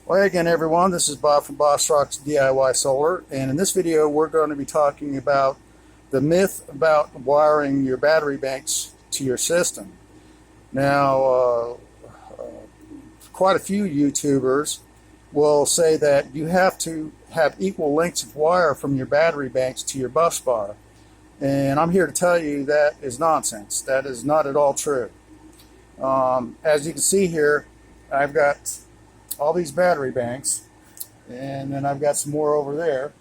Well, hey again, everyone. This is Bob from Bossrox DIY Solar, and in this video, we're going to be talking about the myth about wiring your battery banks to your system. Now, quite a few YouTubers will say that you have to have equal lengths of wire from your battery banks to your bus bar, and I'm here to tell you that is nonsense. That is not at all true. As you can see here, I've got all these battery banks, and then I've got some more over there,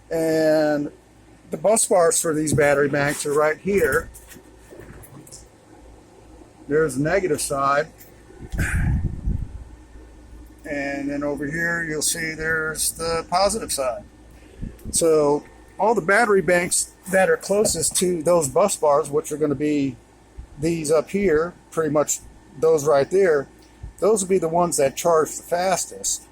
and the bus bars for these battery banks are right here. There's the negative side, and then over here you'll see there's the positive side. So all the battery banks that are closest to those bus bars, which are going to be these up here, pretty much those right there, those will be the ones that charge the fastest.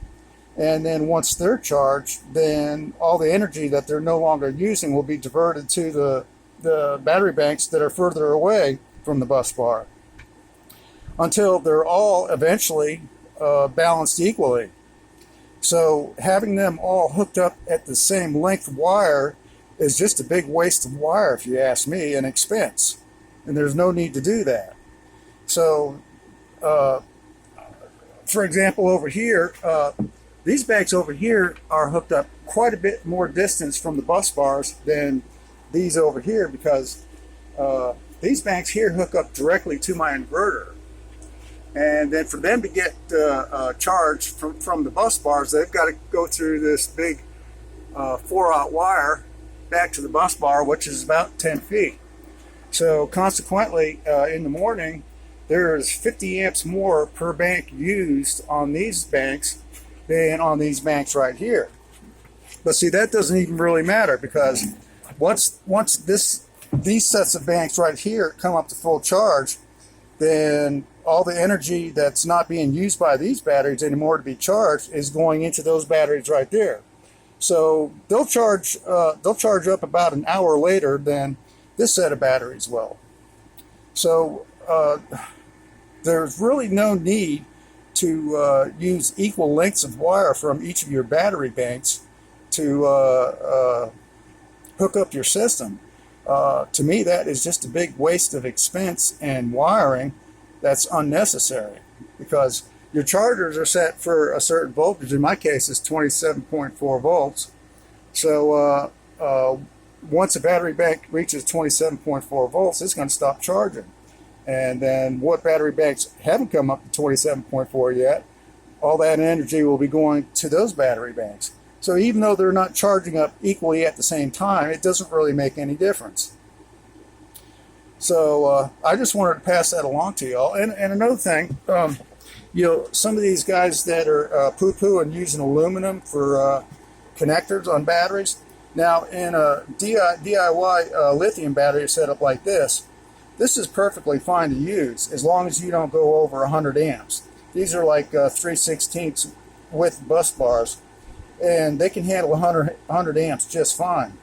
And then once they're charged, then all the energy that they're no longer using will be diverted to the battery banks that are further away from the bus bar, until they're all eventually balanced equally. So having them all hooked up at the same length of wire is just a big waste of wire, if you ask me, and expense. And there's no need to do that. So for example, over here, these banks over here are hooked up quite a bit more distance from the bus bars than these over here, because these banks here hook up directly to my inverter. And then for them to get charge from the bus bars, they've got to go through this big 4-aught wire back to the bus bar, which is about 10 feet. So consequently, in the morning, there's 50 amps more per bank used on these banks than on these banks right here. But see, that doesn't even really matter, because once these sets of banks right here come up to full charge, then all the energy that's not being used by these batteries anymore to be charged is going into those batteries right there. So they'll charge up about an hour later than this set of batteries will. So there's really no need to use equal lengths of wire from each of your battery banks to hook up your system. To me, that is just a big waste of expense and wiring that's unnecessary, because your chargers are set for a certain voltage. In my case, it's 27.4 volts. So once a battery bank reaches 27.4 volts, it's going to stop charging. And then what battery banks haven't come up to 27.4 yet, all that energy will be going to those battery banks. So even though they're not charging up equally at the same time, it doesn't really make any difference. So I just wanted to pass that along to y'all. And another thing, some of these guys that are poo-pooing using aluminum for connectors on batteries. Now, in a DIY lithium battery setup like this is perfectly fine to use, as long as you don't go over 100 amps. These are like 3/16 width bus bars, and they can handle 100 amps just fine.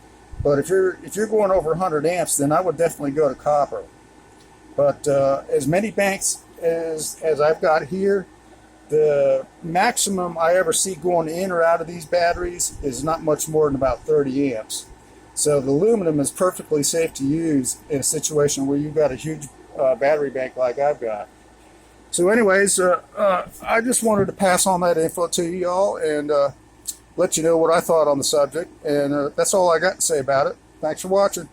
But if you're going over 100 amps, then I would definitely go to copper. But as many banks as I've got here, the maximum I ever see going in or out of these batteries is not much more than about 30 amps. So the aluminum is perfectly safe to use in a situation where you've got a huge battery bank like I've got. So anyways, I just wanted to pass on that info to y'all and let you know what I thought on the subject. And that's all I got to say about it. Thanks for watching.